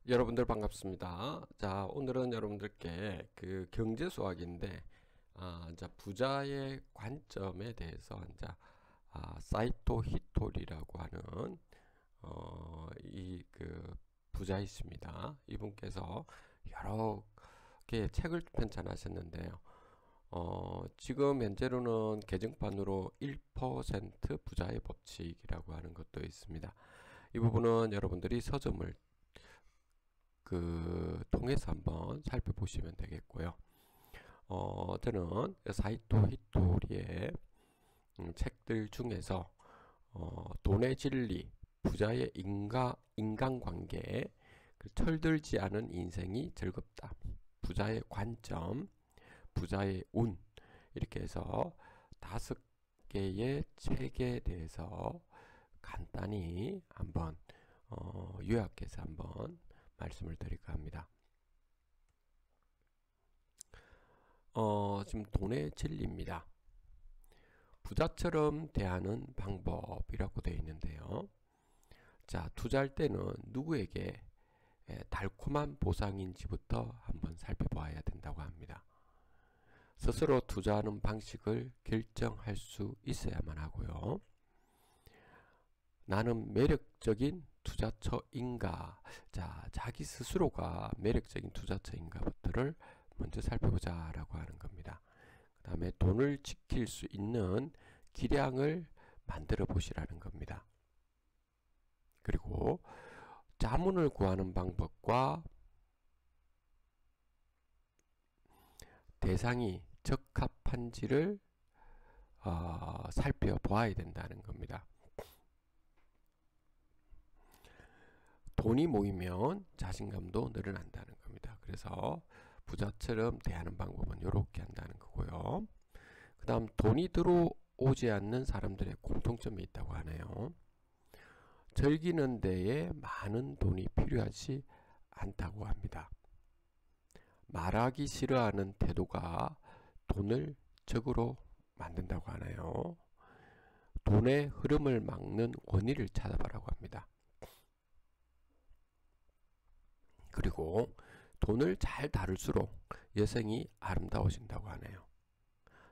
여러분들 반갑습니다. 자, 오늘은 여러분들께 그 경제 수학인데, 이제 부자의 관점에 대해서 이제 사이토 히토리라고 하는 이 그 부자이십니다. 이분께서 여러 개의 책을 편찬하셨는데요. 지금 현재로는 개정판으로 1% 부자의 법칙이라고 하는 것도 있습니다. 이 부분은 여러분들이 서점을 통해서 한번 살펴보시면 되겠고요. 저는 사이토 히토리의 책들 중에서 돈의 진리, 부자의 인간관계, 철들지 않은 인생이 즐겁다, 부자의 관점, 부자의 운, 이렇게 해서 5개의 책에 대해서 간단히 한번 요약해서 한번 말씀을 드릴까 합니다. 지금 돈의 진리입니다. 부자처럼 대하는 방법이라고 되어 있는데요. 자, 투자할 때는 누구에게 달콤한 보상인지부터 한번 살펴봐야 된다고 합니다. 스스로 투자하는 방식을 결정할 수 있어야만 하고요. 나는 매력적인 투자처인가? 자, 자기 스스로가 매력적인 투자처인가부터를 먼저 살펴보자 라고 하는 겁니다. 그 다음에 돈을 지킬 수 있는 기량을 만들어 보시라는 겁니다. 그리고 자문을 구하는 방법과 대상이 적합한지를 살펴보아야 된다는 겁니다. 돈이 모이면 자신감도 늘어난다는 겁니다. 그래서 부자처럼 대하는 방법은 이렇게 한다는 거고요. 그 다음 돈이 들어오지 않는 사람들의 공통점이 있다고 하네요. 즐기는 데에 많은 돈이 필요하지 않다고 합니다. 말하기 싫어하는 태도가 돈을 적으로 만든다고 하네요. 돈의 흐름을 막는 원인을 찾아보라고 합니다. 그리고 돈을 잘 다룰수록 여성이 아름다워진다고 하네요.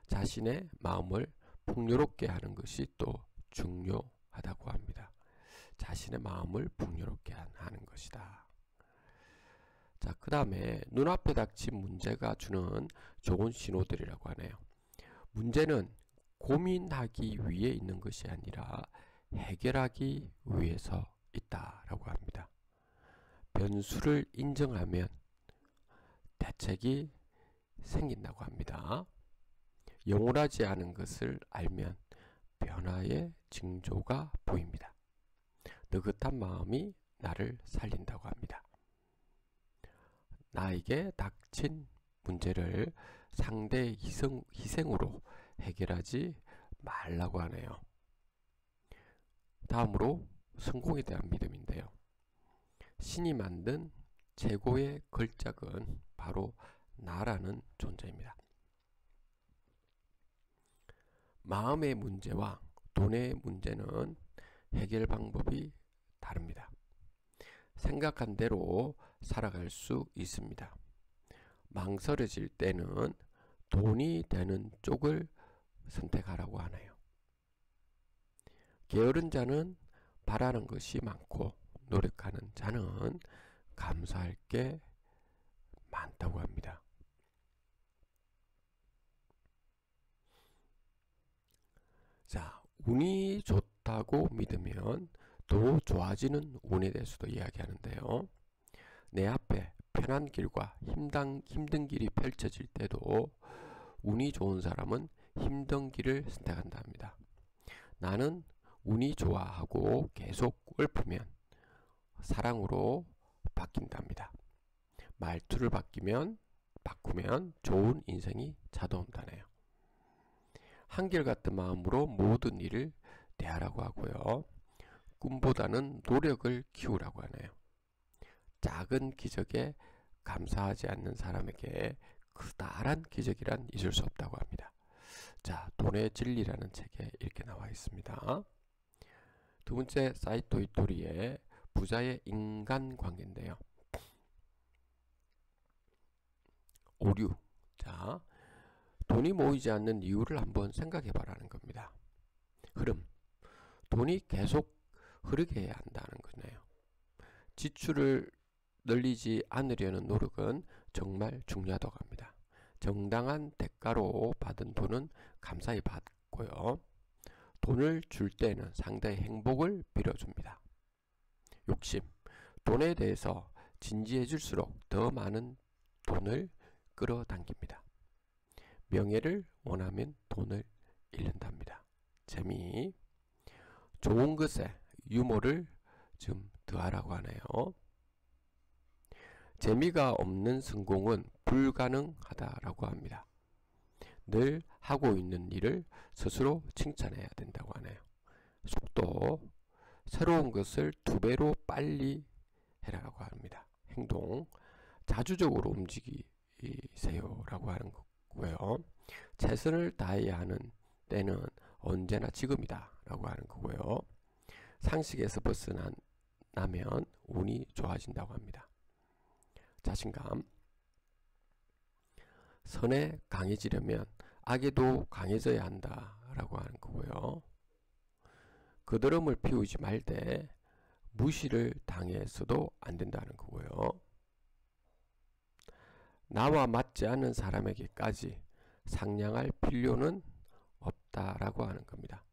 자신의 마음을 풍요롭게 하는 것이 또 중요하다고 합니다. 자신의 마음을 풍요롭게 하는 것이다. 자, 그 다음에 눈앞에 닥친 문제가 주는 좋은 신호들이라고 하네요. 문제는 고민하기 위해 있는 것이 아니라 해결하기 위해서 있다라고 합니다. 변수를 인정하면 대책이 생긴다고 합니다. 영원하지 않은 것을 알면 변화의 징조가 보입니다. 느긋한 마음이 나를 살린다고 합니다. 나에게 닥친 문제를 상대의 희생으로 해결하지 말라고 하네요. 다음으로 성공에 대한 믿음인데요. 신이 만든 최고의 걸작은 바로 나라는 존재입니다. 마음의 문제와 돈의 문제는 해결 방법이 다릅니다. 생각한 대로 살아갈 수 있습니다. 망설여질 때는 돈이 되는 쪽을 선택하라고 하네요. 게으른 자는 바라는 것이 많고 노력하는 자는 감사할 게 많다고 합니다. 자, 운이 좋다고 믿으면 더 좋아지는 운에 대해서도 이야기하는데요. 내 앞에 편한 길과 힘든 길이 펼쳐질 때도 운이 좋은 사람은 힘든 길을 선택한다 합니다. 나는 운이 좋아하고 계속 읊으면 사랑으로 바뀐답니다. 말투를 바꾸면 좋은 인생이 찾아온다네요. 한결같은 마음으로 모든 일을 대하라고 하고요. 꿈보다는 노력을 키우라고 하네요. 작은 기적에 감사하지 않는 사람에게 크다란 기적이란 있을 수 없다고 합니다. 자, 돈의 진리라는 책에 이렇게 나와 있습니다. 두 번째, 사이토 히토리의 부자의 인간관계인데요. 오류. 자, 돈이 모이지 않는 이유를 한번 생각해 봐라는 겁니다. 흐름. 돈이 계속 흐르게 해야 한다는 거네요. 지출을 늘리지 않으려는 노력은 정말 중요하다고 합니다. 정당한 대가로 받은 돈은 감사히 받고요. 돈을 줄 때는 상대의 행복을 빌어줍니다. 욕심. 돈에 대해서 진지해질수록 더 많은 돈을 끌어당깁니다. 명예를 원하면 돈을 잃는답니다. 재미. 좋은 것에 유머를 좀 더하라고 하네요. 재미가 없는 성공은 불가능하다라고 합니다. 늘 하고 있는 일을 스스로 칭찬해야 된다고 하네요. 속도. 새로운 것을 2배로 빨리 해라라고 합니다. 행동. 자주적으로 움직이세요라고 하는 거고요. 최선을 다해야 하는 때는 언제나 지금이다 라고 하는 거고요. 상식에서 벗어나면 운이 좋아진다고 합니다. 자신감. 선에 강해지려면 악에도 강해져야 한다 라고 하는 거고요. 거드름을 피우지 말되 무시를 당해서도 안 된다는 거고요. 나와 맞지 않는 사람에게까지 상냥할 필요는 없다라고 하는 겁니다.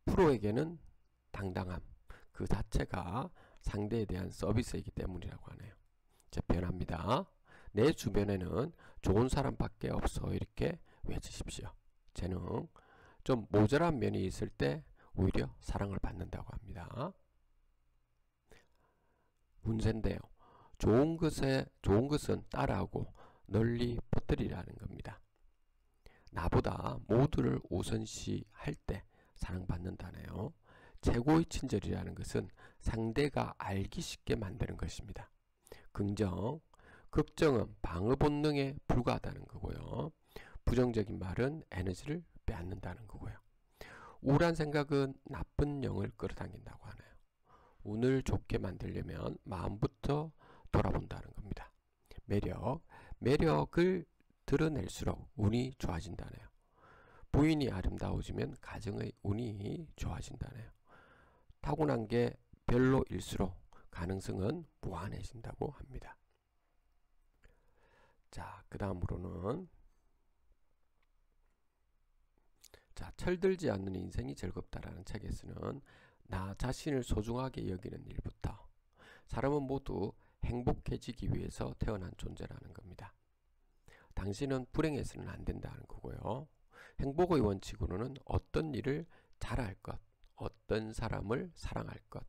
프로에게는 당당함 그 자체가 상대에 대한 서비스이기 때문이라고 하네요. 자, 변합니다. 내 주변에는 좋은 사람밖에 없어 이렇게 외치십시오. 재능. 좀 모자란 면이 있을 때 오히려 사랑을 받는다고 합니다. 운세인데요. 좋은 것은 따라하고 널리 퍼뜨리라는 겁니다. 나보다 모두를 우선시할 때 사랑받는다네요. 최고의 친절이라는 것은 상대가 알기 쉽게 만드는 것입니다. 긍정. 걱정은 방어 본능에 불과하다는 거고요. 부정적인 말은 에너지를 빼앗는다는 거고요. 우울한 생각은 나쁜 영을 끌어당긴다고 하네요. 운을 좋게 만들려면 마음부터 돌아본다는 겁니다. 매력. 매력을 드러낼수록 운이 좋아진다네요. 부인이 아름다워지면 가정의 운이 좋아진다네요. 타고난 게 별로일수록 가능성은 무한해진다고 합니다. 자, 그 다음으로는 철들지 않는 인생이 즐겁다라는 책에서는 나 자신을 소중하게 여기는 일부터 사람은 모두 행복해지기 위해서 태어난 존재라는 겁니다. 당신은 불행해서는 안 된다는 거고요. 행복의 원칙으로는 어떤 일을 잘할 것, 어떤 사람을 사랑할 것,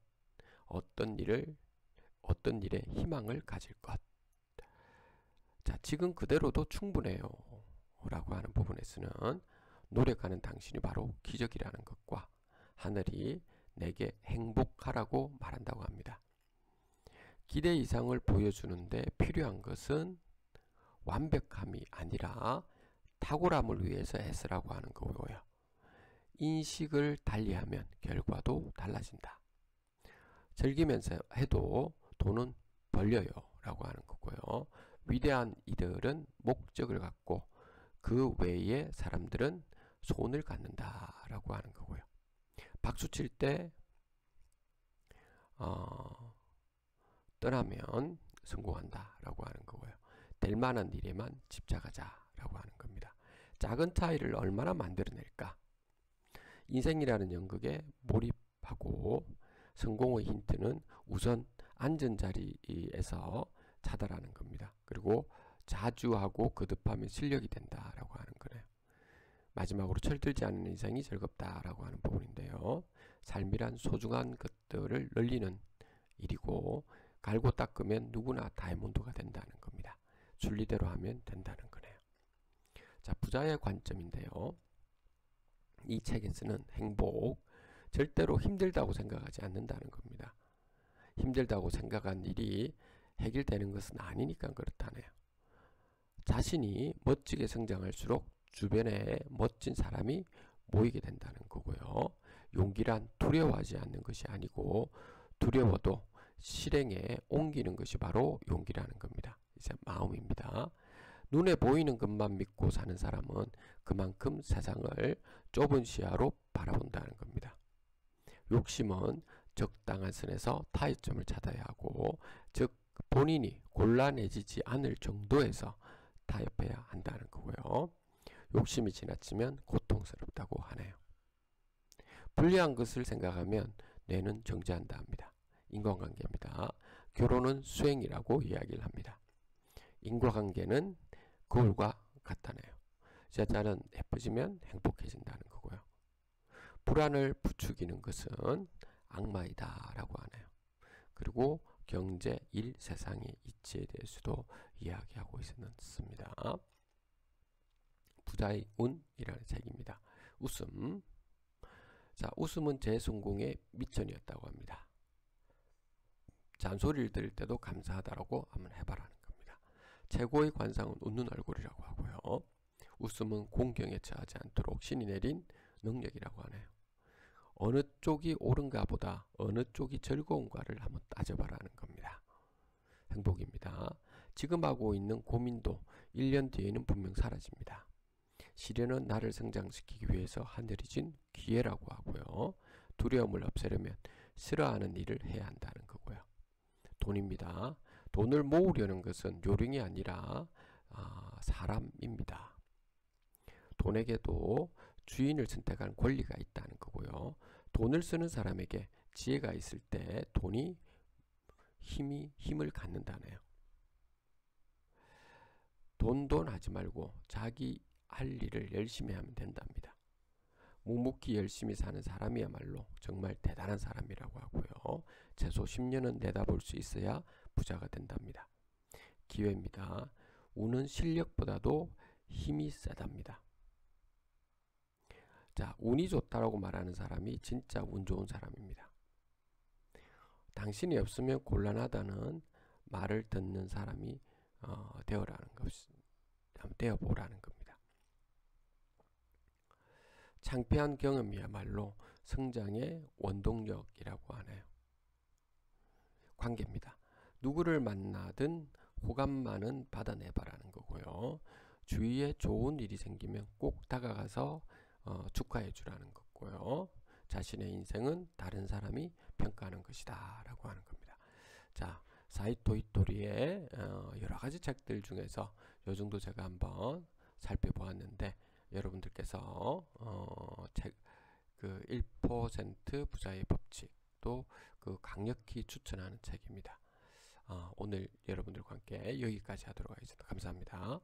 어떤 일에 희망을 가질 것. 자, 지금 그대로도 충분해요 라고 하는 부분에서는 노력하는 당신이 바로 기적이라는 것과 하늘이 내게 행복하라고 말한다고 합니다. 기대 이상을 보여주는데 필요한 것은 완벽함이 아니라 탁월함을 위해서 애쓰라고 하는 거고요. 인식을 달리하면 결과도 달라진다. 즐기면서 해도 돈은 벌려요 라고 하는 거고요. 위대한 이들은 목적을 갖고 그 외의 사람들은 손을 갖는다 라고 하는 거고요. 박수 칠 때 떠나면 성공한다 라고 하는 거고요. 될 만한 일에만 집착하자 라고 하는 겁니다. 작은 차이를 얼마나 만들어낼까. 인생이라는 연극에 몰입하고 성공의 힌트는 우선 앉은 자리에서 찾아라는 겁니다. 그리고 자주 하고 거듭하면 실력이 된다라고 하는 거네요. 마지막으로 철들지 않는 인생이 즐겁다라고 하는 부분인데요. 삶이란 소중한 것들을 늘리는 일이고 갈고 닦으면 누구나 다이아몬드가 된다는 겁니다. 순리대로 하면 된다는 거네요. 자, 부자의 관점인데요. 이 책에서는 행복, 절대로 힘들다고 생각하지 않는다는 겁니다. 힘들다고 생각한 일이 해결되는 것은 아니니까 그렇다네요. 자신이 멋지게 성장할수록 주변에 멋진 사람이 모이게 된다는 거고요. 용기란 두려워하지 않는 것이 아니고 두려워도 실행에 옮기는 것이 바로 용기라는 겁니다. 이제 마음입니다. 눈에 보이는 것만 믿고 사는 사람은 그만큼 세상을 좁은 시야로 바라본다는 겁니다. 욕심은 적당한 선에서 타협점을 찾아야 하고, 즉 본인이 곤란해지지 않을 정도에서 타협해야 한다는 거고요. 욕심이 지나치면 고통스럽다고 하네요. 불리한 것을 생각하면 뇌는 정지한다 합니다. 인간관계입니다. 결혼은 수행이라고 이야기를 합니다. 인과관계는 거울과 같다네요. 여자는 예뻐지면 행복해진다는 거고요. 불안을 부추기는 것은 악마이다 라고 하네요. 그리고 경제, 일, 세상의 이치에 대해서도 이야기하고 있었습니다. 부자의 운이라는 책입니다. 웃음. 자, 웃음은 제 성공의 미천이었다고 합니다. 잔소리를 들을 때도 감사하다라고 한번 해봐라는 겁니다. 최고의 관상은 웃는 얼굴이라고 하고요. 웃음은 공경에 처하지 않도록 신이 내린 능력이라고 하네요. 어느 쪽이 옳은가 보다 어느 쪽이 즐거운가를 한번 따져봐라는 겁니다. 행복입니다. 지금 하고 있는 고민도 1년 뒤에는 분명 사라집니다. 시련은 나를 성장시키기 위해서 하늘이 준 기회라고 하고요. 두려움을 없애려면 싫어하는 일을 해야 한다는 거고요. 돈입니다. 돈을 모으려는 것은 요령이 아니라 사람입니다. 돈에게도 주인을 선택할 권리가 있다는 거고요. 돈을 쓰는 사람에게 지혜가 있을 때 돈이 힘을 갖는다네요. 돈 하지 말고 자기 할 일을 열심히 하면 된답니다. 묵묵히 열심히 사는 사람이야말로 정말 대단한 사람이라고 하고요. 최소 10년은 내다볼 수 있어야 부자가 된답니다. 기회입니다. 운은 실력보다도 힘이 세답니다. 자, 운이 좋다라고 말하는 사람이 진짜 운 좋은 사람입니다. 당신이 없으면 곤란하다는 말을 듣는 사람이 되어보라는 겁니다. 창피한 경험이야말로 성장의 원동력이라고 하네요. 관계입니다. 누구를 만나든 호감만은 받아내봐라는 거고요. 주위에 좋은 일이 생기면 꼭 다가가서 축하해 주라는 거고요. 자신의 인생은 다른 사람이 평가하는 것이다 라고 하는 겁니다. 자, 사이토 이토리의 여러 가지 책들 중에서 요 정도 제가 한번 살펴보았는데, 여러분들께서 책 그 1% 부자의 법칙 또 그 강력히 추천하는 책입니다. 오늘 여러분들과 함께 여기까지 하도록 하겠습니다. 감사합니다.